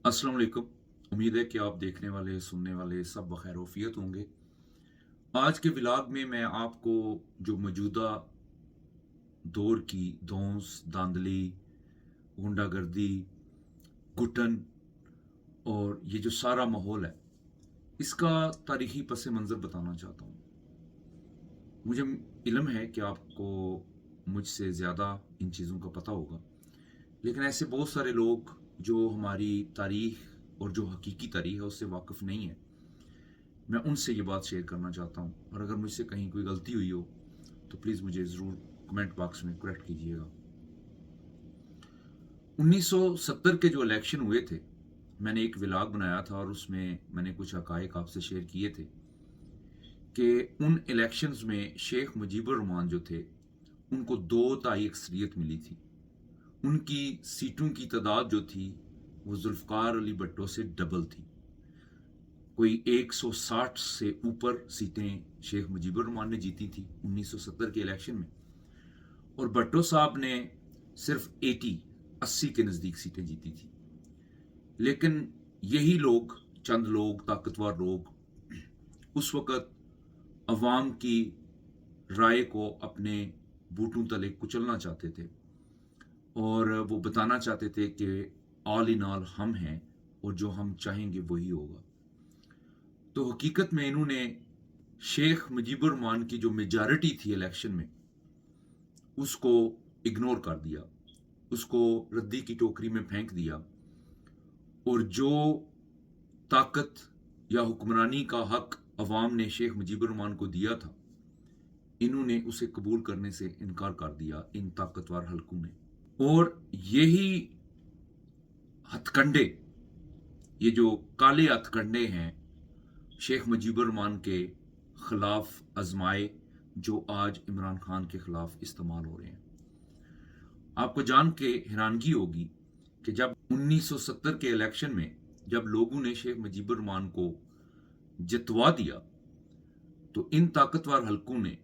अस्सलाम वालेकुम। उम्मीद है कि आप देखने वाले, सुनने वाले सब बखैर वफ़ियत होंगे। आज के व्लॉग में मैं आपको जो मौजूदा दौर की धौंस, धांधली, गुंडागर्दी, घुटन और ये जो सारा माहौल है, इसका तारीख़ी पस मंज़र बताना चाहता हूँ। मुझे इल्म है कि आपको मुझसे ज़्यादा इन चीज़ों का पता होगा, लेकिन ऐसे बहुत सारे लोग जो हमारी तारीख़ और जो हकीकी तारीख़ है उससे वाकिफ़ नहीं है। मैं उनसे ये बात शेयर करना चाहता हूँ, और अगर मुझसे कहीं कोई गलती हुई हो तो प्लीज़ मुझे ज़रूर कमेंट बॉक्स में करेक्ट कीजिएगा। 1970 के जो इलेक्शन हुए थे, मैंने एक व्लॉग बनाया था और उसमें मैंने कुछ हक़ाइक़ आपसे शेयर किए थे कि उन इलेक्शंस में शेख मुजीबुर रहमान जो थे, उनको 2 तिहाई अक्सरियत मिली थी। उनकी सीटों की तादाद जो थी वो जुल्फ़िकार अली भुट्टो से डबल थी। कोई 160 से ऊपर सीटें शेख मुजीबुर रहमान ने जीती थी 1970 के इलेक्शन में, और भुट्टो साहब ने सिर्फ 80 के नज़दीक सीटें जीती थी। लेकिन यही लोग, चंद लोग, ताकतवर लोग, उस वक़्त अवाम की राय को अपने बूटों तले कुचलना चाहते थे, और वो बताना चाहते थे कि ऑल इन ऑल हम हैं और जो हम चाहेंगे वही होगा। तो हकीकत में इन्होंने शेख मुजीबुर रहमान की जो मेजॉरिटी थी इलेक्शन में, उसको इग्नोर कर दिया, उसको रद्दी की टोकरी में फेंक दिया, और जो ताकत या हुक्मरानी का हक अवाम ने शेख मुजीबुर रहमान को दिया था, इन्होंने उसे कबूल करने से इनकार कर दिया इन ताकतवर हलकों ने। और यही हथकंडे, ये जो काले हथकंडे हैं, शेख मुजीबुर रहमान के खिलाफ आजमाए, जो आज इमरान खान के खिलाफ इस्तेमाल हो रहे हैं। आपको जान के हैरानगी होगी कि जब 1970 के इलेक्शन में जब लोगों ने शेख मुजीबुर रहमान को जितवा दिया, तो इन ताकतवर हलकों ने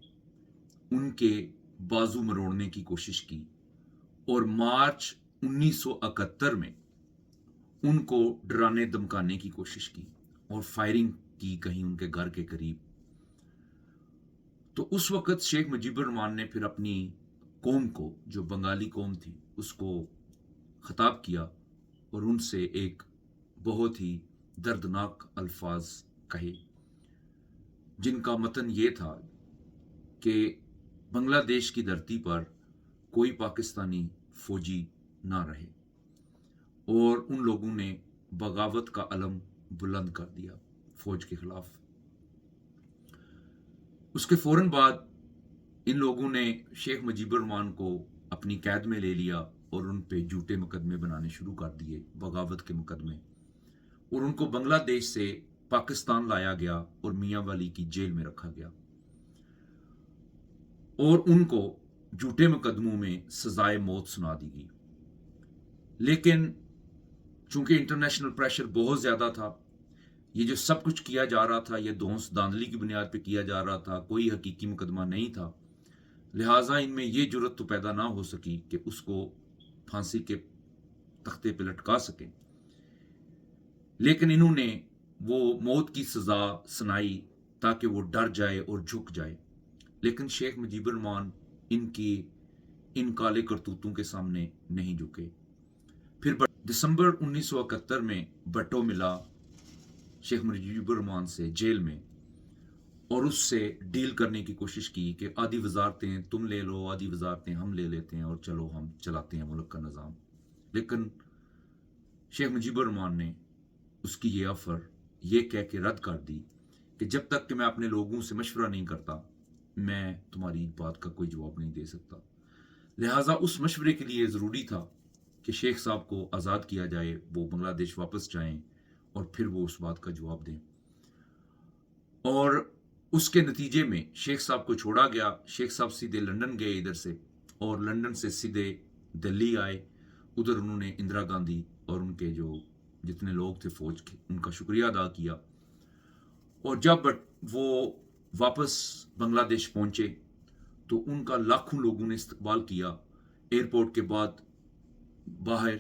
उनके बाजू मरोड़ने की कोशिश की, और मार्च 1971 में उनको डराने धमकाने की कोशिश की और फायरिंग की कहीं उनके घर के करीब। तो उस वक़्त शेख मुजीबुर रहमान ने फिर अपनी कौम को, जो बंगाली कौम थी, उसको खिताब किया और उनसे एक बहुत ही दर्दनाक अल्फाज कहे, जिनका मतन ये था कि बांग्लादेश की धरती पर कोई पाकिस्तानी फौजी ना रहे, और उन लोगों ने बगावत का अलम बुलंद कर दिया फौज के खिलाफ। उसके फौरन बाद इन लोगों ने शेख मुजीबुर रहमान को अपनी कैद में ले लिया और उन पे झूठे मुकदमे बनाने शुरू कर दिए, बगावत के मुकदमे, और उनको बांग्लादेश से पाकिस्तान लाया गया और मियां वाली की जेल में रखा गया, और उनको झूठे मुकदमों में सजाए मौत सुना दी गई। लेकिन चूंकि इंटरनेशनल प्रेशर बहुत ज्यादा था, ये जो सब कुछ किया जा रहा था ये धौंस धांधली की बुनियाद पे किया जा रहा था, कोई हकीकी मुकदमा नहीं था, लिहाजा इनमें ये जुर्रत तो पैदा ना हो सकी कि उसको फांसी के तख्ते पे लटका सकें। लेकिन इन्होंने वो मौत की सजा सुनाई ताकि वो डर जाए और झुक जाए। लेकिन शेख मुजीबुर रहमान इनकी इन काले करतूतों के सामने नहीं झुके। फिर दिसंबर 1971 में भुट्टो मिला शेख मुजीबुर रहमान से जेल में, और उससे डील करने की कोशिश की कि आधी वजारतें तुम ले लो, आधी वजारतें हम ले लेते हैं, और चलो हम चलाते हैं मुल्क का निज़ाम। लेकिन शेख मुजीबुर रहमान ने उसकी ये ऑफर ये कह के रद्द कर दी कि जब तक कि मैं अपने लोगों से मशवरा नहीं करता, मैं तुम्हारी बात का कोई जवाब नहीं दे सकता। लिहाजा उस मशवरे के लिए ज़रूरी था कि शेख साहब को आज़ाद किया जाए, वो बांग्लादेश वापस जाएं, और फिर वो उस बात का जवाब दें। और उसके नतीजे में शेख साहब को छोड़ा गया। शेख साहब सीधे लंदन गए इधर से, और लंदन से सीधे दिल्ली आए। उधर उन्होंने इंदिरा गांधी और उनके जो जितने लोग थे फौज के, उनका शुक्रिया अदा किया। और जब वो वापस बांग्लादेश पहुंचे तो उनका लाखों लोगों ने इस्तकबाल किया। एयरपोर्ट के बाद बाहर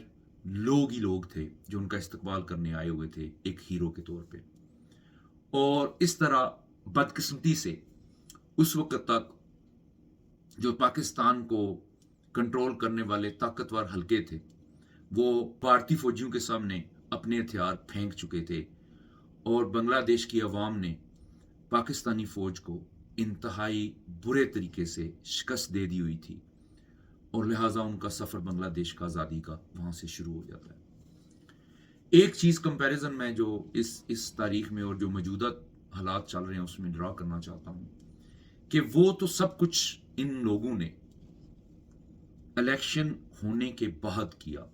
लोग ही लोग थे जो उनका इस्तकबाल करने आए हुए थे एक हीरो के तौर पे। और इस तरह बदकिस्मती से उस वक्त तक जो पाकिस्तान को कंट्रोल करने वाले ताकतवर हलके थे, वो भारतीय फौजियों के सामने अपने हथियार फेंक चुके थे और बांग्लादेश की आवाम ने पाकिस्तानी फौज को इंतहाई बुरे तरीके से शिकस्त दे दी हुई थी और लिहाजा उनका सफ़र बांग्लादेश का आज़ादी का वहाँ से शुरू हो जाता है। एक चीज़ कंपैरिजन में जो इस तारीख में और जो मौजूदा हालात चल रहे हैं उसमें ड्रा करना चाहता हूँ कि वो तो सब कुछ इन लोगों ने इलेक्शन होने के बाद किया,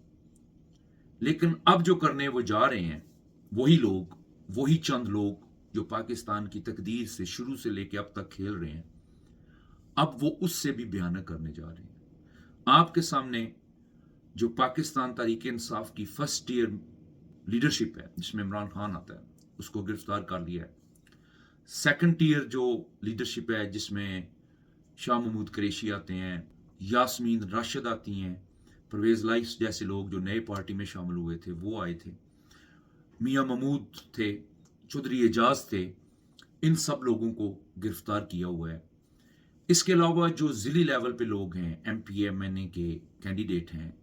लेकिन अब जो करने वो जा रहे हैं वही लोग, वही चंद लोग जो पाकिस्तान की तकदीर से शुरू से लेकर अब तक खेल रहे हैं, अब वो उससे भी भयानक करने जा रहे हैं। आपके सामने जो पाकिस्तान तहरीक इंसाफ की फर्स्ट ईयर लीडरशिप है जिसमें इमरान खान आता है, उसको गिरफ्तार कर लिया है। सेकंड ईयर जो लीडरशिप है जिसमें शाह महमूद कुरैशी आते हैं, यास्मीन राशिद आती हैं, परवेज़ लाइस जैसे लोग जो नए पार्टी में शामिल हुए थे वो आए थे, मियां महमूद थे, चौधरी एजाज थे, इन सब लोगों को गिरफ्तार किया हुआ है। इसके अलावा जो ज़िली लेवल पे लोग हैं, एमपी एमएनए के कैंडिडेट हैं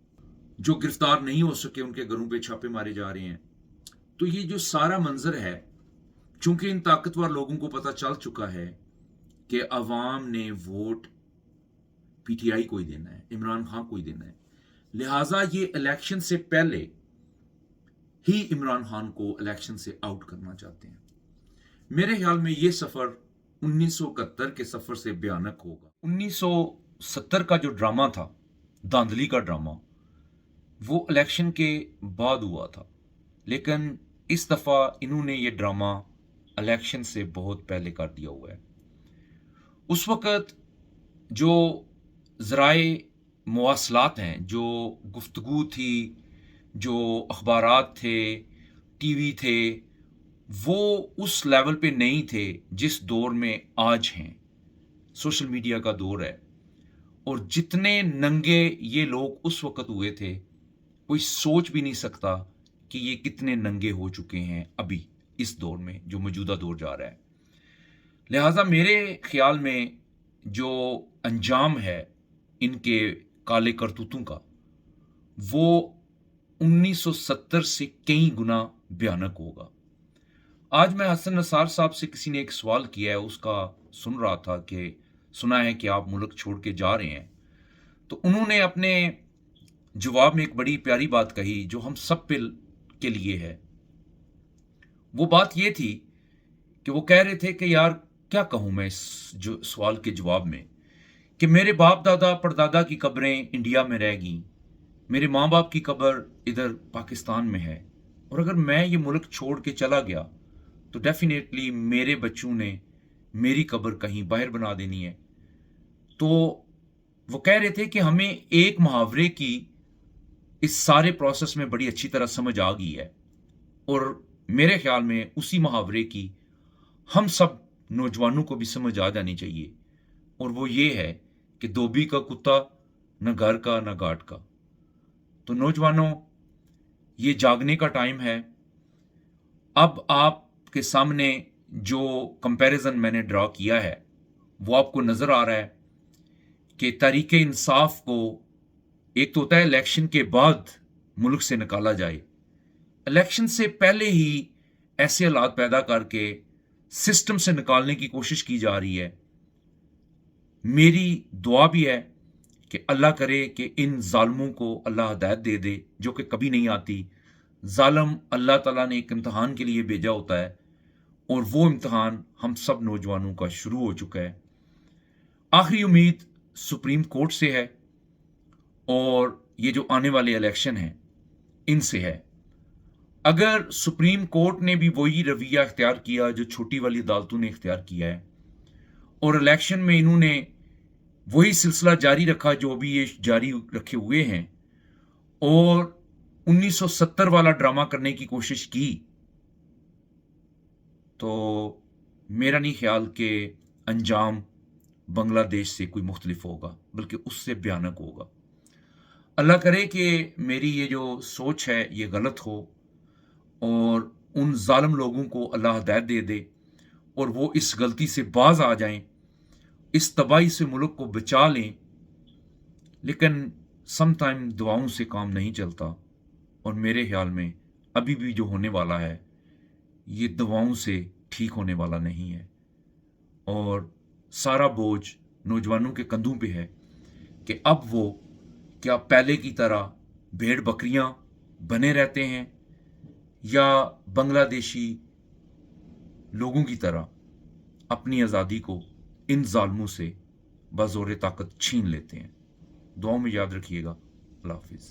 जो गिरफ्तार नहीं हो सके, उनके घरों पे छापे मारे जा रहे हैं। तो ये जो सारा मंजर है, चूंकि इन ताकतवर लोगों को पता चल चुका है कि अवाम ने वोट पीटीआई को ही देना है, इमरान खान को ही देना है, लिहाजा ये इलेक्शन से पहले ही इमरान खान को इलेक्शन से आउट करना चाहते हैं। मेरे ख्याल में ये सफर 1971 के सफर से भयानक होगा। 1970 का जो ड्रामा था, धांधली का ड्रामा, वो इलेक्शन के बाद हुआ था, लेकिन इस दफा इन्होंने ये ड्रामा इलेक्शन से बहुत पहले कर दिया हुआ है। उस वक्त जो ज़राए मवासलात हैं, जो गुफ्तगू थी, जो अखबारात थे, टीवी थे, वो उस लेवल पे नहीं थे जिस दौर में आज हैं। सोशल मीडिया का दौर है और जितने नंगे ये लोग उस वक्त हुए थे, कोई सोच भी नहीं सकता कि ये कितने नंगे हो चुके हैं अभी इस दौर में जो मौजूदा दौर जा रहा है। लिहाजा मेरे ख्याल में जो अंजाम है इनके काले करतूतों का, वो 1970 से कई गुना भयानक होगा। आज मैं हसन नसार साहब से किसी ने एक सवाल किया है, उसका सुन रहा था कि सुना है कि आप मुल्क छोड़ के जा रहे हैं, तो उन्होंने अपने जवाब में एक बड़ी प्यारी बात कही जो हम सब के लिए है। वो बात ये थी कि वो कह रहे थे कि यार क्या कहूँ मैं इस जो सवाल के जवाब में, कि मेरे बाप दादा परदादा की कब्रें इंडिया में रह गई, मेरे माँ बाप की कब्र इधर पाकिस्तान में है, और अगर मैं ये मुल्क छोड़ के चला गया तो डेफिनेटली मेरे बच्चों ने मेरी कब्र कहीं बाहर बना देनी है। तो वो कह रहे थे कि हमें एक मुहावरे की इस सारे प्रोसेस में बड़ी अच्छी तरह समझ आ गई है, और मेरे ख्याल में उसी मुहावरे की हम सब नौजवानों को भी समझ आ जानी चाहिए, और वो ये है कि धोबी का कुत्ता न घर का न घाट का। तो नौजवानों, ये जागने का टाइम है। अब आपके सामने जो कंपैरिजन मैंने ड्रा किया है वो आपको नजर आ रहा है कि तहरीक इंसाफ को एक तो होता है इलेक्शन के बाद मुल्क से निकाला जाए, इलेक्शन से पहले ही ऐसे हालात पैदा करके सिस्टम से निकालने की कोशिश की जा रही है। मेरी दुआ भी है कि अल्लाह करे कि इन जालिमों को अल्लाह हिदायत दे दे, जो कि कभी नहीं आती। जालिम अल्लाह ताला ने एक इम्तहान के लिए भेजा होता है, और वो इम्तहान हम सब नौजवानों का शुरू हो चुका है। आखिरी उम्मीद सुप्रीम कोर्ट से है और ये जो आने वाले इलेक्शन हैं इनसे है। अगर सुप्रीम कोर्ट ने भी वही रवैया इख्तियार किया जो छोटी वाली अदालतों ने इख्तियार किया है, और इलेक्शन में इन्होंने वही सिलसिला जारी रखा जो अभी ये जारी रखे हुए हैं, और 1970 वाला ड्रामा करने की कोशिश की, तो मेरा नहीं ख्याल कि अंजाम बांग्लादेश से कोई मुख्तलिफ होगा, बल्कि उससे भयानक होगा। अल्लाह करे कि मेरी ये जो सोच है ये गलत हो और उन ज़ालिम लोगों को अल्लाह हिदायत दे दे और वो इस गलती से बाज आ जाएं, इस तबाही से मुल्क को बचा लें। लेकिन सम टाइम दुआओं से काम नहीं चलता और मेरे ख्याल में अभी भी जो होने वाला है ये दवाओं से ठीक होने वाला नहीं है और सारा बोझ नौजवानों के कंधों पे है कि अब वो क्या पहले की तरह भेड़ बकरियां बने रहते हैं या बांग्लादेशी लोगों की तरह अपनी आज़ादी को इन जालिमों से बज़ोर ताकत छीन लेते हैं। दुआओं में याद रखिएगा। अल्लाह हाफिज़।